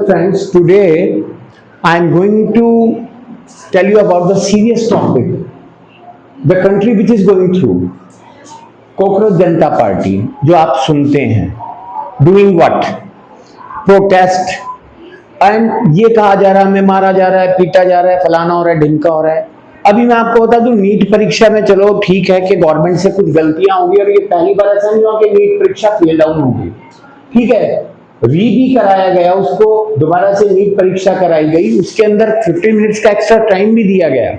friends, today I am going to tell you about the serious topic the country which is going through. Cockroach Janata party जो आप सुनते हैं, doing what, protest, and ये कहा जा रहा है हमें मारा जा रहा है, पीटा जा रहा है, फलाना हो रहा है, ढिमका हो रहा है। अभी मैं आपको बता दूं, नीट परीक्षा में चलो ठीक है कि गवर्नमेंट से कुछ गलतियां होंगी और ये पहली बार ऐसा नहीं हुआ कि नीट परीक्षा फेल डाउन होगी, ठीक है, री भी कराया गया, उसको दोबारा से नीट परीक्षा कराई गई, उसके अंदर 15 मिनट्स का एक्स्ट्रा टाइम भी दिया गया,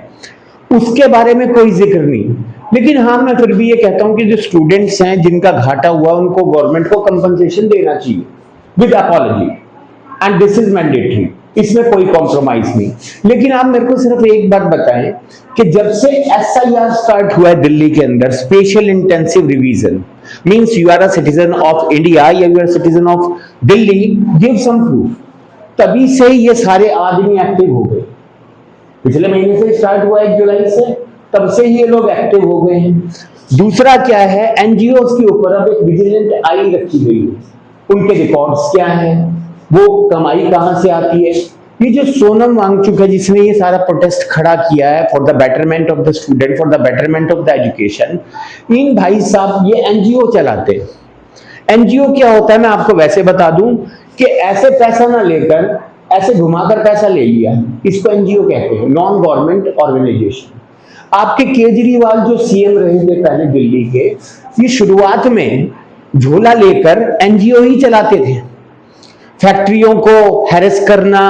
उसके बारे में कोई जिक्र नहीं। लेकिन हाँ, मैं फिर भी ये कहता हूं कि जो स्टूडेंट्स हैं जिनका घाटा हुआ उनको गवर्नमेंट को कंपनसेशन देना चाहिए with apology, and this is mandatory, इसमें कोई कॉम्प्रोमाइज नहीं। लेकिन आप मेरे को सिर्फ एक बात बताएं कि जब से एसआईआर स्टार्ट हुआ है दिल्ली के अंदर, special intensive revision, means you are a citizen of India या you are citizen of Delhi, give some proof, तभी से ये सारे आदमी एक्टिव हो गए। पिछले महीने से स्टार्ट हुआ 1 जुलाई से, तब से ये लोग एक्टिव हो गए हैं। दूसरा क्या है, एनजीओस के ऊपर अब एक विजिलेंट आई रखी गई है, उनके रिकॉर्ड्स क्या है, वो कमाई कहां से आती है। ये जो सोनम वांगचुक है जिसने ये सारा प्रोटेस्ट खड़ा किया है for the betterment of the student, for the betterment of the education, इन भाई साहब ये एनजीओ चलाते हैं। एनजीओ क्या होता है मैं आपको वैसे बता दूं कि ऐसे पैसा ना लेकर ऐसे घुमाकर पैसा ले लिया, इसको एनजीओ कहते हैं, नॉन गवर्नमेंट ऑर्गेनाइजेशन। आपके केजरीवाल जो सीएम रहे थे पहले दिल्ली के, ये शुरुआत में झोला लेकर एनजीओ ही चलाते थे। फैक्ट्रियों को हैरेस करना,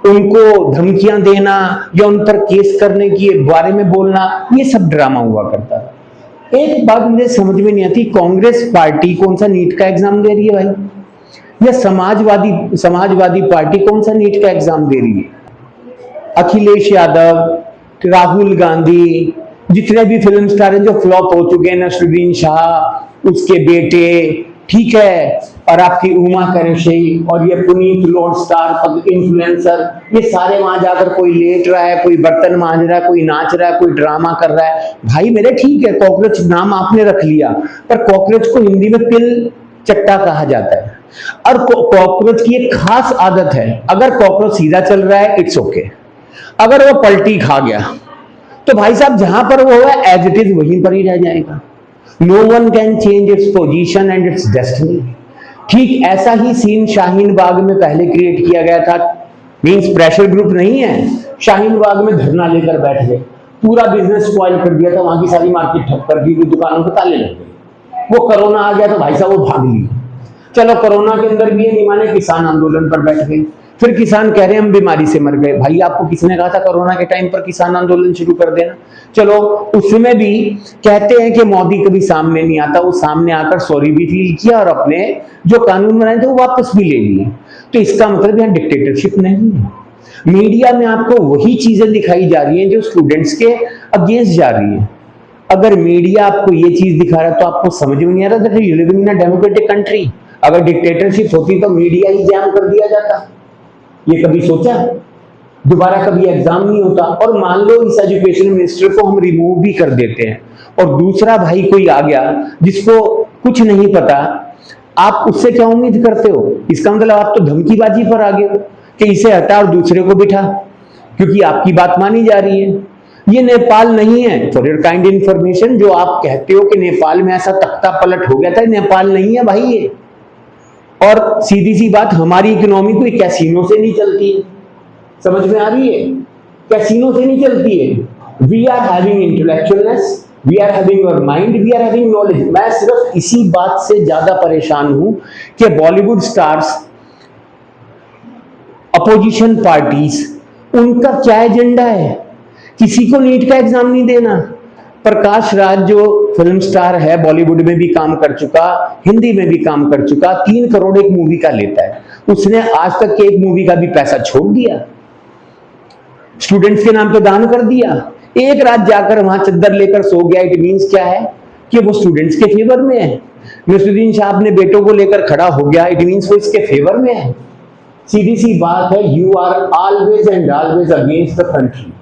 उनको धमकियां देना या उन पर केस करने के बारे में बोलना, ये सब ड्रामा हुआ करता था। एक बात मुझे समझ में नहीं आती, कांग्रेस पार्टी कौन सा नीट का एग्जाम दे रही है भाई, या समाजवादी पार्टी कौन सा नीट का एग्जाम दे रही है? अखिलेश यादव, राहुल गांधी, जितने भी फिल्म स्टार हैं जो फ्लॉप हो चुके हैं, नसरुद्दीन शाह, उसके बेटे, ठीक है, और आपकी उमा कुरैशी और ये पुनीत लॉर्ड स्टार इन्फ्लुएंसर, ये सारे वहां जाकर कोई लेट रहा है, कोई बर्तन मांज रहा है, कोई नाच रहा है, कोई ड्रामा कर रहा है। भाई मेरे ठीक है, कॉकरोच नाम आपने रख लिया, पर कॉकरोच को हिंदी में तिल चट्टा कहा जाता है। और कॉकरोच की एक खास आदत है, अगर कॉकरोच सीधा चल रहा है इट्स ओके, अगर वो पलटी खा गया तो भाई साहब जहां पर वो है एज इट इज वहीं पर ही रह जाएगा। No one can change its position and its destiny. ठीक ऐसा ही सीन शाहीन बाग में पहले क्रिएट किया गया था, मींस प्रेशर ग्रुप नहीं है, शाहीन बाग में धरना लेकर बैठ गए, पूरा बिजनेस स्पॉइल कर दिया था, वहां की सारी मार्केट ठप कर दी, दुकानों को ताले लग गए। वो कोरोना आ गया तो भाई साहब वो भाग लिए। चलो कोरोना के अंदर भी ये नहीं माने, किसान आंदोलन पर बैठ गए, फिर किसान कह रहे हैं हम बीमारी से मर गए। भाई आपको किसने कहा था कोरोना के टाइम पर किसान आंदोलन शुरू कर देना? चलो उसमें भी कहते हैं कि मोदी कभी सामने नहीं आता, वो सामने आकर सॉरी भी फील किया और अपने जो कानून बनाए थे वो वापस भी ले लिए। तो इसका मतलब यहाँ डिक्टेटरशिप नहीं है। मीडिया में आपको वही चीजें दिखाई जा रही हैं जो स्टूडेंट्स के अगेंस्ट जा रही है। अगर मीडिया आपको ये चीज दिखा रहा है तो आपको समझ में नहीं आ रहा that you living in a democratic country. अगर डिक्टेटरशिप होती तो मीडिया ही जैम कर दिया जाता। ये कभी सोचा? दोबारा कभी एग्जाम नहीं होता। और मान लो इस एजुकेशन मिनिस्टर को हम रिमूव भी कर देते हैं और दूसरा भाई कोई आ गया जिसको कुछ नहीं पता, आप उससे क्या उम्मीद करते हो? इसका मतलब आप तो धमकीबाजी पर आ गए हो कि इसे हटा और दूसरे को बिठा, क्योंकि आपकी बात मानी जा रही है। ये नेपाल नहीं है, फॉर योर काइंड इंफॉर्मेशन, जो आप कहते हो कि नेपाल में ऐसा तख्ता पलट हो गया था, नेपाल नहीं है भाई ये। और सीधी सी बात, हमारी इकोनॉमी कोई कैसीनो से नहीं चलती है, समझ में आ रही है? कैसीनो से नहीं चलती है। We are having intellectualness, we are having your mind, we are having knowledge. मैं सिर्फ इसी बात से ज्यादा परेशान हूं कि बॉलीवुड स्टार्स, अपोजिशन पार्टीज, उनका क्या एजेंडा है? किसी को नीट का एग्जाम नहीं देना। प्रकाश राज जो फिल्म स्टार है, बॉलीवुड में भी काम कर चुका, हिंदी में भी काम कर चुका, 3 करोड़ एक मूवी का लेता है, उसने आज तक के एक मूवी का भी पैसा छोड़ दिया, स्टूडेंट्स के नाम पे दान कर दिया। एक रात जाकर वहां चद्दर लेकर सो गया, इट मींस क्या है कि वो स्टूडेंट्स के फेवर में है। नसरुद्दीन शाह अपने बेटों को लेकर खड़ा हो गया, इट मींस वो इसके फेवर में है। सीधी सी बात है, you are always and always against the country.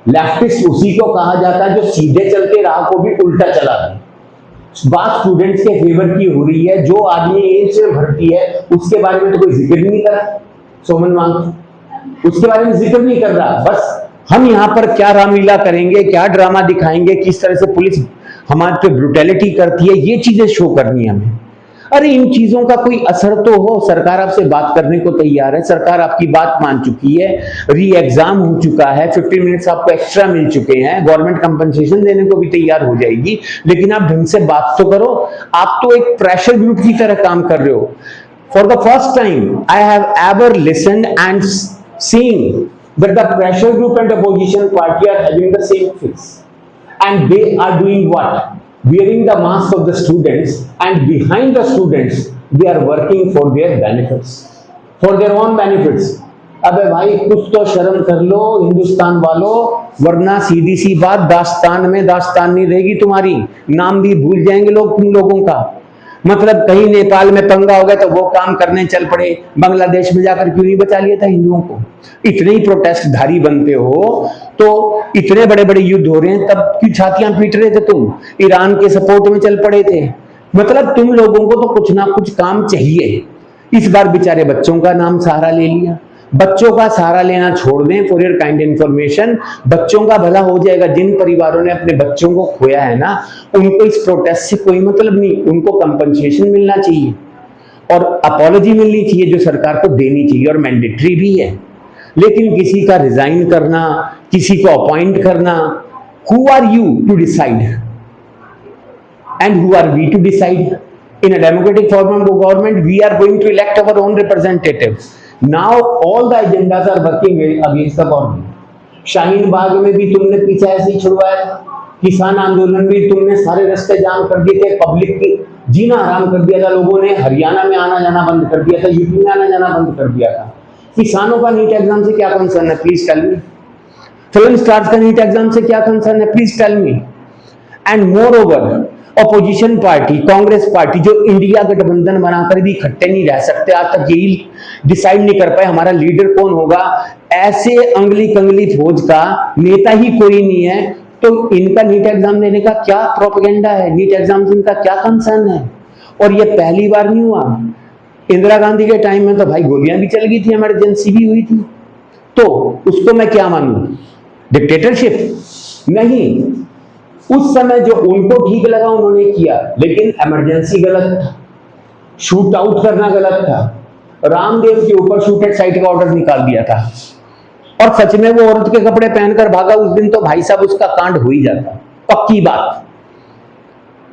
Leftist उसी को कहा जाता है जो सीधे चलते राह को भी उल्टा चला दे। बात स्टूडेंट्स के फेवर की हो रही है, जो आदमी एम्स में भर्ती है उसके बारे में तो कोई जिक्र नहीं करा। सोमन वांग उसके बारे में जिक्र नहीं कर रहा। बस हम यहाँ पर क्या रामलीला करेंगे, क्या ड्रामा दिखाएंगे, किस तरह से पुलिस हमारे पे ब्रुटैलिटी करती है, ये चीजें शो करनी है हमें। अरे इन चीजों का कोई असर तो हो। सरकार आपसे बात करने को तैयार है, सरकार आपकी बात मान चुकी है, री एग्जाम हो चुका है, 15 मिनट्स आपको एक्स्ट्रा मिल चुके हैं, गवर्नमेंट कंपनसेशन देने को भी तैयार हो जाएगी, लेकिन आप ढंग से बात तो करो। आप तो एक प्रेशर ग्रुप की तरह काम कर रहे हो। For the first time I have ever listened and seen that the pressure group and opposition party are having the same fix, and they are doing what? Wearing the mask of the students, and behind the students they are working for their benefits, for their own benefits. अबे भाई कुछ तो शर्म कर लो हिंदुस्तान वालों, वरना सीधी सी बात दास्तान में दास्तान नहीं रहेगी तुम्हारी, नाम भी भूल जाएंगे लोग तुम लोगों का। मतलब कहीं नेपाल में पंगा हो गया तो वो काम करने चल पड़े, बांग्लादेश में जाकर क्यों नहीं बचा लिया था हिंदुओं को? इतने ही प्रोटेस्ट धारी बनते हो तो इतने बड़े बड़े युद्ध हो रहे हैं तब क्यों छातियां पीट रहे थे तुम? ईरान के सपोर्ट में चल पड़े थे। मतलब तुम लोगों को तो कुछ ना कुछ काम चाहिए। इस बार बेचारे बच्चों का नाम सहारा ले लिया। बच्चों का सहारा लेना छोड़ दें, फॉर योर काइंड इन्फॉर्मेशन, बच्चों का भला हो जाएगा। जिन परिवारों ने अपने बच्चों को खोया है ना, उनको इस प्रोटेस्ट से कोई मतलब नहीं, उनको कंपनसेशन मिलना चाहिए और अपॉलॉजी मिलनी चाहिए जो सरकार को देनी चाहिए और मैंडेटरी भी है। लेकिन किसी का रिजाइन करना, किसी को अपॉइंट करना, who are you to decide and who are we to decide? In a democratic form of government, we are going to elect our own representative. Now all the agendas are working against the government. Shaheen Bagh में भी तुमने पीछे ऐसे ही छुड़वाया था, किसान आंदोलन भी तुमने सारे रास्ते जाम कर दिए थे, पब्लिक की जीना हराम कर दिया था, लोगों ने हरियाणा में आना जाना बंद कर दिया था, यूपी में आना जाना बंद कर दिया था। किसानों का नीट एग्जाम से क्या कंसर्न है? Please tell me. Film stars का नीट एग्जाम से क्या कंसर्न है? Please tell me. And moreover opposition party, Congress party, जो इंडिया गठबंधन बनाकर भी इकट्ठे नहीं रह सकते, आज तक यही डिसाइड नहीं कर पाए हमारा लीडर कौन होगा। ऐसे अंगली कंगली फौज का नेता ही कोई नहीं है, तो इनका नीट एग्जाम देने का क्या प्रोपेगेंडा है? नीट एग्जाम से इनका क्या कंसर्न है? और ये पहली बार नहीं हुआ। इंदिरा गांधी के टाइम में तो भाई गोलियां भी चल गई थी, इमरजेंसी भी हुई थी, तो उसको मैं क्या मानूं? डिक्टेटरशिप? नहीं, उस समय जो उनको ठीक लगा उन्होंने किया, लेकिन इमरजेंसी गलत था, शूट आउट करना गलत था। रामदेव के ऊपर शूट एट साइट का ऑर्डर निकाल दिया था और सच में वो औरत के कपड़े पहनकर भागा उस दिन, तो भाई साहब उसका कांड हो ही जाता, पक्की बात,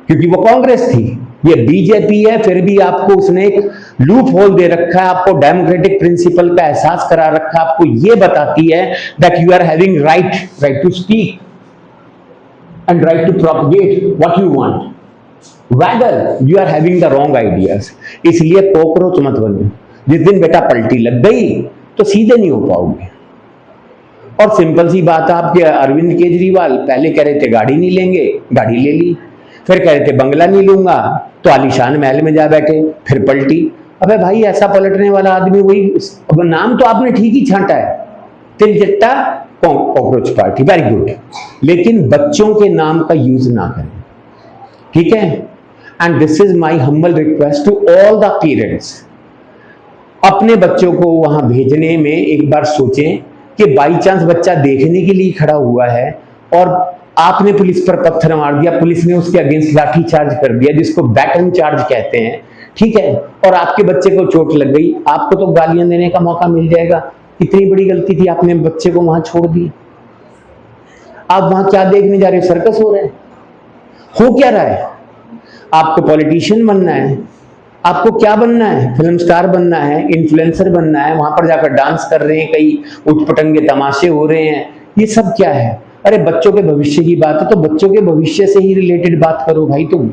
क्योंकि वो कांग्रेस थी। ये बीजेपी है, फिर भी आपको उसने एक लूप होल दे रखा है, आपको डेमोक्रेटिक प्रिंसिपल का एहसास करा रखा है, आपको ये बताती है that you are having right to speak and right to propagate what you want, whether you are having the wrong ideas. इसलिए कॉकरोच मत बनो। जिस दिन बेटा पलटी लग गई तो सीधे नहीं हो पाओगे। और सिंपल सी बात है, आपके अरविंद केजरीवाल पहले कह रहे थे गाड़ी नहीं लेंगे, गाड़ी ले ली, फिर कह रहे थे बंगला नहीं लूंगा तो आलीशान महल में जा बैठे, फिर पलटी। अबे भाई ऐसा पलटने वाला आदमी वही, नाम तो आपने ठीक ही छांटा है, तिलचिट्टा कॉकरोच पार्टी, वेरी गुड, लेकिन बच्चों के नाम का यूज ना करें, ठीक है? And this is my humble request to all the parents, अपने बच्चों को वहां भेजने में एक बार सोचें कि बाई चांस बच्चा देखने के लिए खड़ा हुआ है और आपने पुलिस पर पत्थर मार दिया, पुलिस ने उसके अगेंस्ट लाठी चार्ज कर दिया, जिसको बैटन चार्ज कहते हैं, ठीक है, और आपके बच्चे को चोट लग गई, आपको तो गालियां देने का मौका मिल जाएगा। इतनी बड़ी गलती थी, आपने बच्चे को वहां छोड़ दिया। आप वहां क्या देखने जा रहे हो? सर्कस हो रहा है? हो क्या रहा है? आपको पॉलिटिशियन बनना है, आपको क्या बनना है? फिल्म स्टार बनना है, इन्फ्लुएंसर बनना है, वहां पर जाकर डांस कर रहे हैं, कई उठपटंगे तमाशे हो रहे हैं, ये सब क्या है? अरे बच्चों के भविष्य की बात है तो बच्चों के भविष्य से ही रिलेटेड बात करो भाई तुम।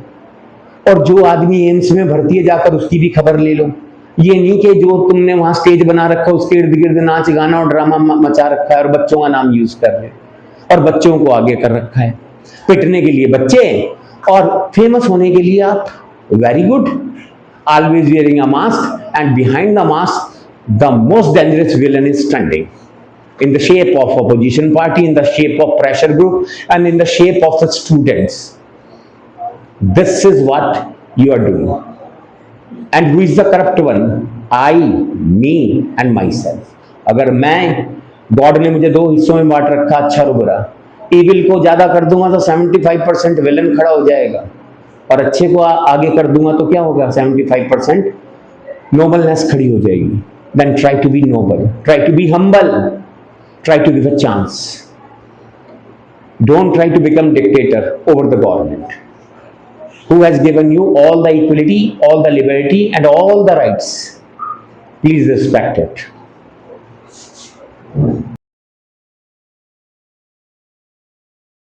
और जो आदमी एम्स में भर्ती है जाकर उसकी भी खबर ले लो। ये नहीं कि जो तुमने वहां स्टेज बना रखा उसके इर्द गिर्द नाच गाना और ड्रामा मचा रखा है और बच्चों का नाम यूज कर रहे हैं और बच्चों को आगे कर रखा है पिटने के लिए बच्चे और फेमस होने के लिए आप। Very good, always wearing a mask and behind the mask the most dangerous villain is standing in the shape of opposition party, in the shape of pressure group, and in the shape of the students. This is what you are doing. And who is the corrupt one? I, me and my self. अगर मैं, God ने मुझे दो हिस्सों में बांट रखा, अच्छा और बुरा, इविल को ज्यादा कर दूंगा तो 75% विलन खड़ा हो जाएगा, और अच्छे को आगे कर दूंगा तो क्या होगा, 75% नोबलनेस खड़ी हो जाएगी. Then try to be noble, try to be humble, try to give a chance. Don't try to become dictator over the government who has given you all the equality, all the liberty and all the rights. Please respect it.